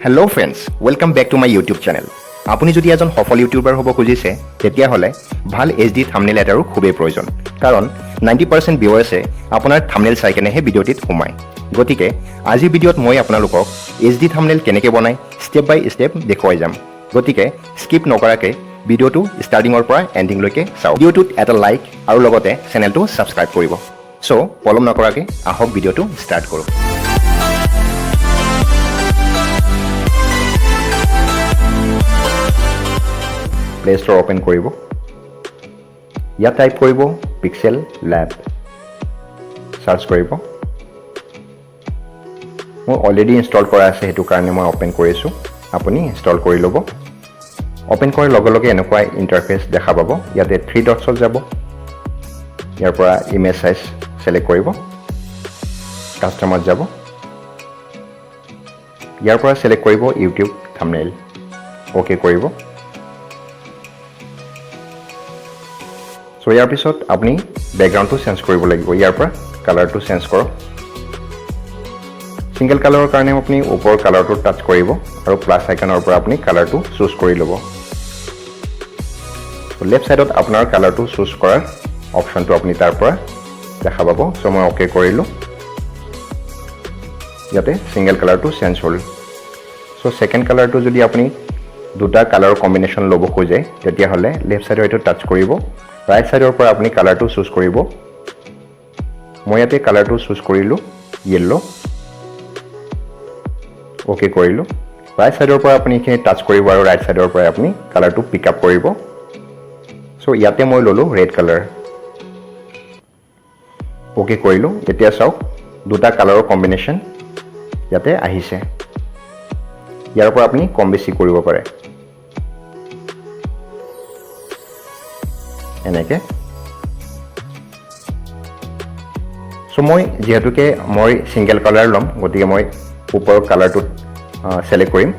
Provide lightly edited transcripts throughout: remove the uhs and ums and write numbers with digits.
Hello' friends, welcome back to my YouTube channel. আপুনি যদি এজন সফল ইউটিউবাৰ হ'ব খুজিছে তেতিয়াহ'লে ভাল HD থাম্বনেইল এটাৰো খুবেই প্ৰয়োজন, কাৰণ 90% ভিউৱাৰ্ছে আপোনাৰ থাম্বনেইল চাই কেনেহে ভিডিঅ'টিত সোমায়। গতিকে আজিৰ ভিডিঅ'ত মই আপোনালোকক HD থাম্বনেইল কেনেকৈ বনায় ষ্টেপ বাই ষ্টেপ দেখুৱাই যাম। গতিকে স্কিপ নকৰাকৈ ভিডিঅ'টো ষ্টাৰ্টিঙৰ পৰা এণ্ডিংলৈকে চাওক। ভিডিঅ'টোত এটা লাইক আৰু লগতে চেনেলটো ছাবস্ক্ৰাইব কৰিব। চ' পলম নকৰাকৈ আহক ভিডিঅ'টো ষ্টাৰ্ট কৰোঁ। প্লে ষ্ট'ৰ অ'পেন কৰিব। ইয়াত টাইপ কৰিব পিক্সেল লেব, চাৰ্চ কৰিব। মোৰ অলৰেডি ইনষ্টল কৰা আছে, সেইটো কাৰণে মই অ'পেন কৰিছোঁ। আপুনি ইনষ্টল কৰি ল'ব। অ'পেন কৰাৰ লগে লগে এনেকুৱা ইণ্টাৰফেচ দেখা পাব। ইয়াতে 3 ডটছত যাব। ইয়াৰ পৰা ইমেজ চাইজ ছিলেক্ট কৰিব, কাষ্টমত যাব। ইয়াৰ পৰা ছিলেক্ট কৰিব ইউটিউব থাম্বনেইল, অ'কে কৰিব। চ' ইয়াৰ পিছত আপুনি বেকগ্ৰাউণ্ডটো চেঞ্জ কৰিব লাগিব। ইয়াৰ পৰা কালাৰটো চেঞ্জ কৰক। ছিংগল কালাৰৰ কাৰণে আপুনি ওপৰৰ কালাৰটো টাচ কৰিব আৰু প্লাছ আইকনৰ পৰা আপুনি কালাৰটো চুজ কৰি ল'ব। লেফ্ট ছাইডত আপোনাৰ কালাৰটো চুজ কৰাৰ অপশ্যনটো আপুনি তাৰ পৰা দেখা পাব। চ' মই অ'কে কৰিলোঁ। ইয়াতে ছিংগল কালাৰটো চেঞ্জ হ'ল। চ' ছেকেণ্ড কালাৰটো যদি আপুনি দুটা কালাৰৰ কম্বিনেশ্যন ল'ব খোজে তেতিয়াহ'লে লেফ্ট ছাইডৰ এইটো টাচ কৰিব। ৰাইট ছাইডৰ পৰা আপুনি কালাৰটো চুজ কৰিব। মই ইয়াতে কালাৰটো চুজ কৰিলোঁ য়েল্ল', অ'কে কৰিলোঁ। ৰাইট ছাইডৰ পৰা আপুনি এইখিনি টাচ কৰিব আৰু ৰাইট ছাইডৰ পৰা আপুনি কালাৰটো পিক আপ কৰিব। চ' ইয়াতে মই ল'লোঁ ৰেড কালাৰ, অ'কে কৰিলোঁ। এতিয়া চাওক দুটা কালাৰৰ কম্বিনেশ্যন ইয়াতে আহিছে। ইয়াৰ পৰা আপুনি কম বেছি কৰিব পাৰে এনেকৈ। চ' মই যিহেতুকে মই ছিংগল কালাৰ ল'ম, গতিকে মই ওপৰৰ কালাৰটোত ছিলেক্ট কৰিম।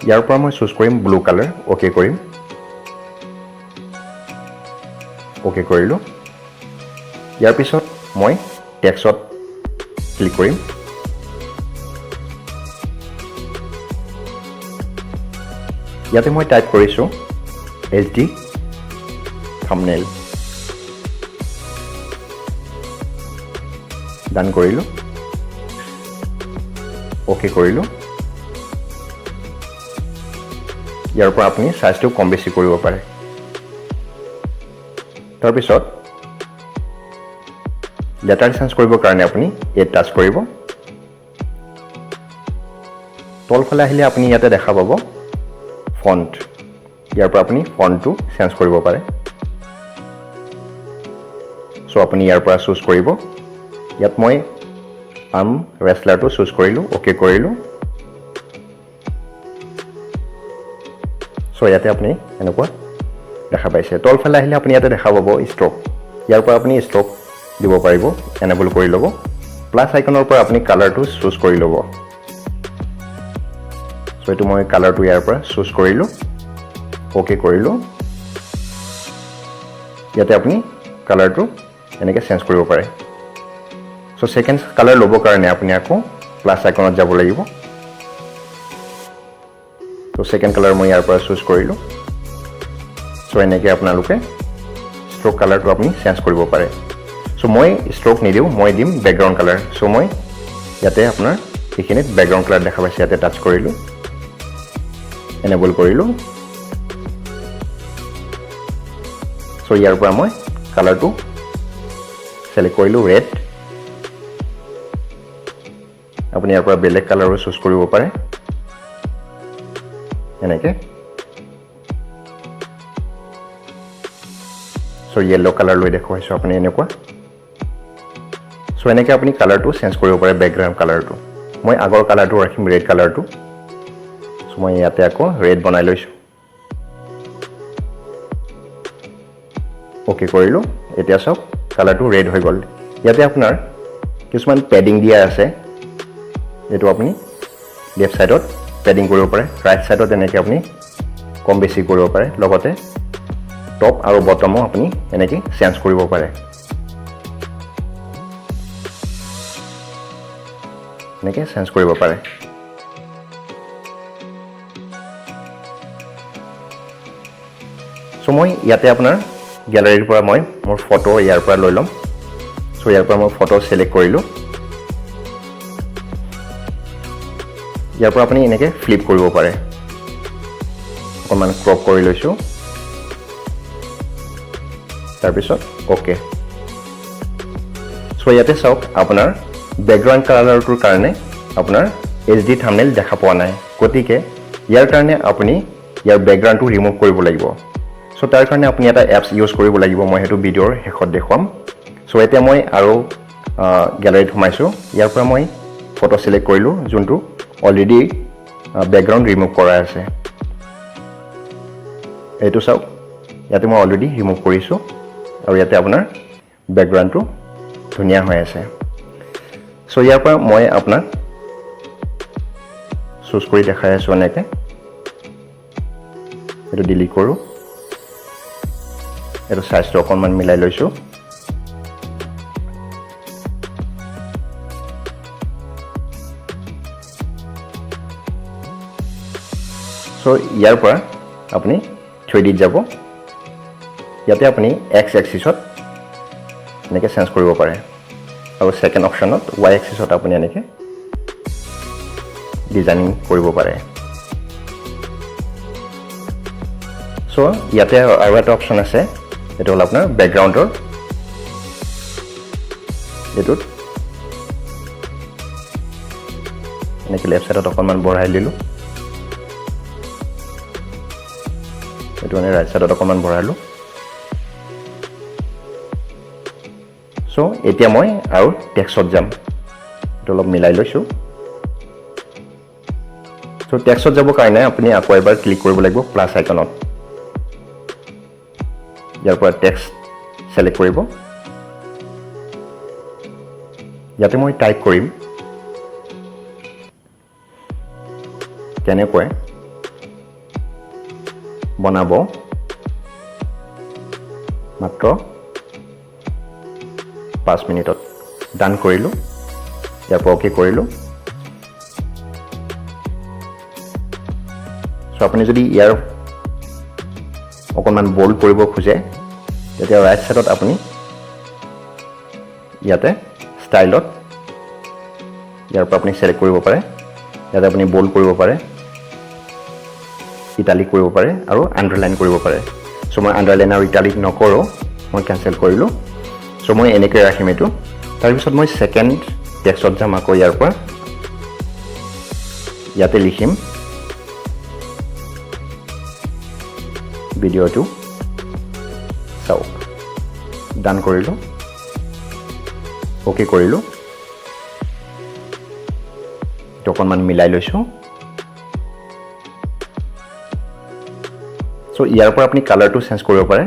ইয়াৰ পৰা মই চুজ কৰিম ব্লু কালাৰ, অ'কে কৰিম। অ'কে কৰিলোঁ। ইয়াৰ পিছত মই টেক্সট ক্লিক কৰিম। ইয়াতে মই টাইপ কৰিছোঁ HD থাম্বনেইল, ডান কৰিলোঁ, অ'কে কৰিলোঁ। ইয়াৰ পৰা আপুনি চাইজটো কম বেছি কৰিব পাৰে। তাৰপিছত লেটাৰ চেঞ্জ কৰিবৰ কাৰণে আপুনি ইয়াত টাচ কৰিব। তলফালে আহিলে আপুনি ইয়াতে দেখা পাব ফণ্ট। ইয়াৰ পৰা আপুনি ফণ্টটো চেঞ্জ কৰিব পাৰে। চ' আপুনি ইয়াৰ পৰা চুজ কৰিব। ইয়াত মই আৰ্ম ৰেচলাৰটো চুজ কৰিলোঁ, অ'কে কৰিলোঁ। চ' ইয়াতে আপুনি এনেকুৱা দেখা পাইছে। তলফালে আহিলে আপুনি ইয়াতে দেখা পাব ষ্ট্ৰক। ইয়াৰ পৰা আপুনি ষ্ট্ৰক দিব পাৰিব, এনেবল কৰি ল'ব। প্লাছ আইকনৰ পৰা আপুনি কালাৰটো চুজ কৰি ল'ব। চ' এইটো মই কালাৰটো ইয়াৰ পৰা চুজ কৰিলোঁ, অ'কে কৰিলোঁ। ইয়াতে আপুনি কালাৰটো এনেকৈ চেঞ্জ কৰিব পাৰে। চ' ছেকেণ্ড কালাৰ ল'বৰ কাৰণে আপুনি আকৌ প্লাছ আইকনত যাব লাগিব। চ' ছেকেণ্ড কালাৰ মই ইয়াৰ পৰা চুজ কৰিলোঁ। চ' এনেকৈ আপোনালোকে ষ্ট্ৰক কালাৰটো আপুনি চেঞ্জ কৰিব পাৰে। চ' মই ষ্ট্ৰক নিদিওঁ, মই দিম বেকগ্ৰাউণ্ড কালাৰ। চ' মই ইয়াতে আপোনাৰ এইখিনিত বেকগ্ৰাউণ্ড কালাৰ দেখা পাইছে, ইয়াতে টাচ কৰিলোঁ, এনেবল কৰিলোঁ। চ' ইয়াৰ পৰা মই কালাৰটো ছিলেক্ট কৰিলোঁ ৰেড। আপুনি ইয়াৰ পৰা বেলেগ কালাৰো চুজ কৰিব পাৰে এনেকৈ। চ' য়েল্ল' কালাৰ লৈ দেখুৱাইছোঁ আপুনি এনেকুৱা। চ' এনেকৈ আপুনি কালাৰটো চেঞ্জ কৰিব পাৰে, বেকগ্ৰাউণ্ড কালাৰটো। মই আগৰ কালাৰটো ৰাখিম ৰেড কালাৰটো। চ' মই ইয়াতে আকৌ ৰেড বনাই লৈছোঁ, অ'কে কৰিলোঁ। এতিয়া চাওক কালাৰটো ৰেড হৈ গ'ল। ইয়াতে আপোনাৰ কিছুমান পেডিং দিয়া আছে, এইটো আপুনি লেফ্ট ছাইডত পেডিং কৰিব পাৰে। ৰাইট ছাইডত এনেকৈ আপুনি কম বেছি কৰিব পাৰে। লগতে টপ আৰু বটমো আপুনি এনেকৈ চেঞ্জ কৰিব পাৰে। এনেকৈ চেঞ্জ কৰিব পাৰে চ' মই ইয়াতে আপোনাৰ গেলাৰীৰ পৰা মই মোৰ ফটো ইয়াৰ পৰা লৈ ল'ম চ' ইয়াৰ পৰা মই ফটো চিলেক্ট কৰিলোঁ ইয়াৰ পৰা আপুনি এনেকৈ ফ্লিপ কৰিব পাৰে অকণমান ক্ৰপ কৰি লৈছোঁ তাৰপিছত অ'কে চ' ইয়াতে চাওক আপোনাৰ বেকগ্ৰাউণ্ড কালাৰটোৰ কাৰণে আপোনাৰ HD থাম্বনেইল দেখা পোৱা নাই গতিকে ইয়াৰ কাৰণে আপুনি ইয়াৰ বেকগ্ৰাউণ্ডটো ৰিমুভ কৰিব লাগিব চ' তাৰ কাৰণে আপুনি এটা এপছ ইউজ কৰিব লাগিব মই সেইটো ভিডিঅ'ৰ শেষত দেখুৱাম চ' এতিয়া মই আৰু গেলাৰীত সোমাইছোঁ ইয়াৰ পৰা মই ফটো চিলেক্ট কৰিলোঁ যোনটো অলৰেডি বেকগ্ৰাউণ্ড ৰিমুভ কৰা আছে এইটো চাওক ইয়াতে মই অলৰেডি ৰিমুভ কৰিছোঁ আৰু ইয়াতে আপোনাৰ বেকগ্ৰাউণ্ডটো ধুনীয়া হৈ আছে চ' ইয়াৰ পৰা মই আপোনাক চুজ কৰি দেখাই আছোঁ এনেকৈ এইটো ডিলিট কৰোঁ এইটো চাইজটো অকণমান মিলাই লৈছোঁ চ' ইয়াৰ পৰা আপুনি 3Dত যাব ইয়াতে আপুনি এক্স এক্সিছত এনেকৈ চেঞ্জ কৰিব পাৰে আৰু ছেকেণ্ড অপশ্যনত ৱাই এক্সিছত আপুনি এনেকৈ ডিজাইনিং কৰিব পাৰে চ' ইয়াতে আৰু এটা অপশ্যন আছে এইটো হ'ল আপোনাৰ বেকগ্ৰাউণ্ডৰ এইটোত এনেকৈ লেফ্ট ছাইডত অকণমান বঢ়াই দিলোঁ এইটো মানে ৰাইট ছাইডত অকণমান বঢ়ালোঁ চ' এতিয়া মই আৰু টেক্সত যাম এইটো অলপ মিলাই লৈছোঁ চ' টেক্সত যাবৰ কাৰণে আপুনি আকৌ এবাৰ ক্লিক কৰিব লাগিব প্লাছ আইকনত ইয়াৰ পৰা টেক্সট ছিলেক্ট কৰিব ইয়াতে মই টাইপ কৰিম কেনেকৈ বনাব মাত্ৰ 5 মিনিটত ডান কৰিলোঁ ইয়াৰ পৰা অ'কে কৰিলোঁ চ' আপুনি যদি ইয়াৰ অকণমান বল্ড কৰিব খোজে তেতিয়া ৰাইট ছাইডত আপুনি ইয়াতে ষ্টাইলত ইয়াৰ পৰা আপুনি ছিলেক্ট কৰিব পাৰে ইয়াতে আপুনি বল্ড কৰিব পাৰে ইটালিক কৰিব পাৰে আৰু আণ্ডাৰলাইন কৰিব পাৰে চ' মই আণ্ডাৰলাইন আৰু ইটালিক নকৰোঁ মই কেঞ্চেল কৰিলোঁ চ' মই এনেকৈ ৰাখিম এইটো তাৰপিছত মই ছেকেণ্ড টেক্সত যাম আকৌ ইয়াৰ পৰা ইয়াতে লিখিম ভিডিঅ'টো চাওক ডান কৰিলোঁ অ'কে কৰিলোঁ এইটো অকণমান মিলাই লৈছোঁ চ' ইয়াৰ পৰা আপুনি কালাৰটো চেঞ্জ কৰিব পাৰে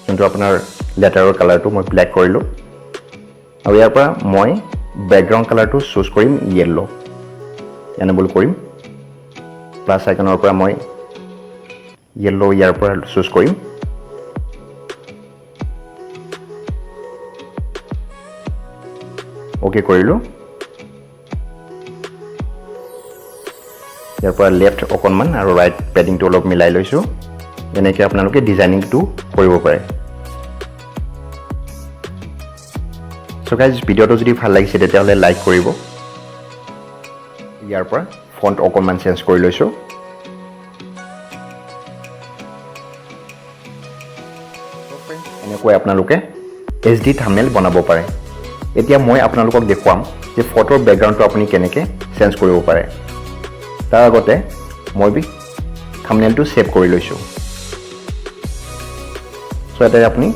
যোনটো আপোনাৰ লেটাৰৰ কালাৰটো মই ব্লেক কৰিলোঁ আৰু ইয়াৰ পৰা মই বেকগ্ৰাউণ্ড কালাৰটো চুজ কৰিম য়েল্ল' এনেবল কৰিম প্লাছ আইকনৰ পৰা মই য়েল্ল' ইয়াৰ পৰা চুজ কৰিম অ'কে কৰিলোঁ ইয়াৰ পৰা লেফ্ট অকণমান আৰু ৰাইট পেডিংটো অলপ মিলাই লৈছোঁ এনেকৈ আপোনালোকে ডিজাইনিংটো কৰিব পাৰে চ' গাইজ ভিডিঅ'টো যদি ভাল লাগিছে তেতিয়াহ'লে লাইক কৰিব ইয়াৰ পৰা ফণ্ট অকণমান চেঞ্জ কৰি লৈছোঁ এনেকৈ আপোনালোকে HD থাম্বনেইল বনাব পাৰে এতিয়া মই আপোনালোকক দেখুৱাম যে ফটোৰ বেকগ্ৰাউণ্ডটো আপুনি কেনেকৈ চেঞ্জ কৰিব পাৰে তাৰ আগতে মই থাম্বনেইলটো ছেভ কৰি লৈছোঁ চ' ইয়াতে আপুনি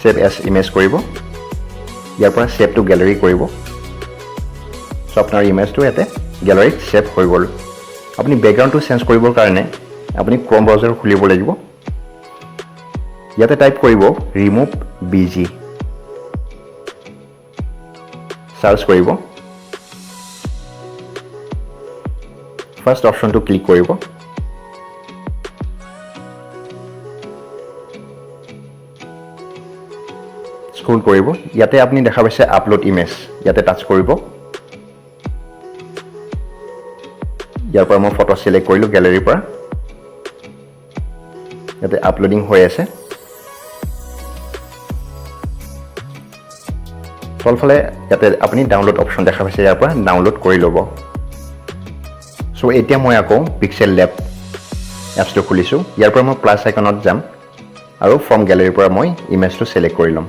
ছেভ এজ ইমেজ কৰিব ইয়াৰ পৰা ছেভ টু গেলাৰী কৰিব চ' আপোনাৰ ইমেজটো ইয়াতে গেলাৰীত ছেভ হৈ গ'ল আপুনি বেকগ্ৰাউণ্ডটো চেঞ্জ কৰিবৰ কাৰণে আপুনি ক্ৰম ব্ৰাউজাৰ খুলিব লাগিব ইয়াতে টাইপ কৰিব ৰিমুভ BG সাৰ্চ কৰিব ফাৰ্ষ্ট অপশ্যনটো ক্লিক কৰিব স্ক্ৰল কৰিব ইয়াতে আপুনি দেখা পাইছে আপলোড ইমেজ ইয়াতে টাচ কৰিব ইয়াৰ পৰা মই ফটো সিলেক্ট কৰিলোঁ গ্যালাৰীৰ পৰা ইয়াতে আপলোডিং হৈ আছে তলফালে ইয়াতে আপুনি ডাউনলোড অপশ্যন দেখা পাইছে ইয়াৰ পৰা ডাউনলোড কৰি ল'ব সো এতিয়া মই আকৌ পিক্সেল ল্যাব এপছটো খুলিছোঁ ইয়াৰ পৰা মই প্লাছ আইকনত যাম আৰু ফ্ৰম গ্যালাৰীৰ পৰা মই ইমেজটো সিলেক্ট কৰি ল'ম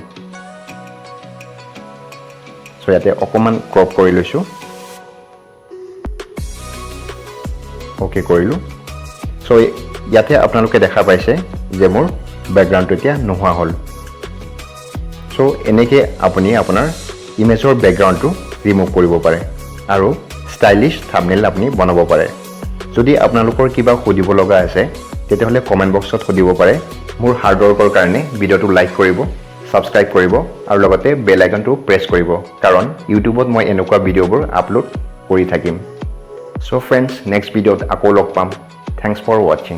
সো ইয়াতে অকমান ক্ৰপ কৰি লৈছোঁ ওকে কৰিলোঁ সো ইয়াতে আপোনালোকে দেখা পাইছে যে মোৰ ব্যাকগ্ৰাউণ্ডটো এতিয়া নোহোৱা হ'ল সো এনেকৈ আপুনি আপোনাৰ ইমেজৰ ব্যাকগ্ৰাউণ্ডটো ৰিমুভ কৰিব পাৰে আৰু ষ্টাইলিছ থাম্বনেইল আপুনি বনাব পাৰে যদি আপোনালোকৰ কিবা সুধিব লগা আছে তেতিয়াহ'লে কমেণ্ট বক্সত সুধিব পাৰে মোৰ হাৰ্ড ৱৰ্কৰ কাৰণে ভিডিঅ'টো লাইক কৰিব সাবস্ক্ৰাইব কৰিব আৰু লগতে বেল আইকনটো প্ৰেছ কৰিব কাৰণ ইউটিউবত মই এনেকুৱা ভিডিঅ'বোৰ আপলোড কৰি থাকিম সো ফ্ৰেণ্ডছ নেক্সট ভিডিঅ'ত আকৌ লগ পাম থ্যাংকস ফৰ ওয়াচিং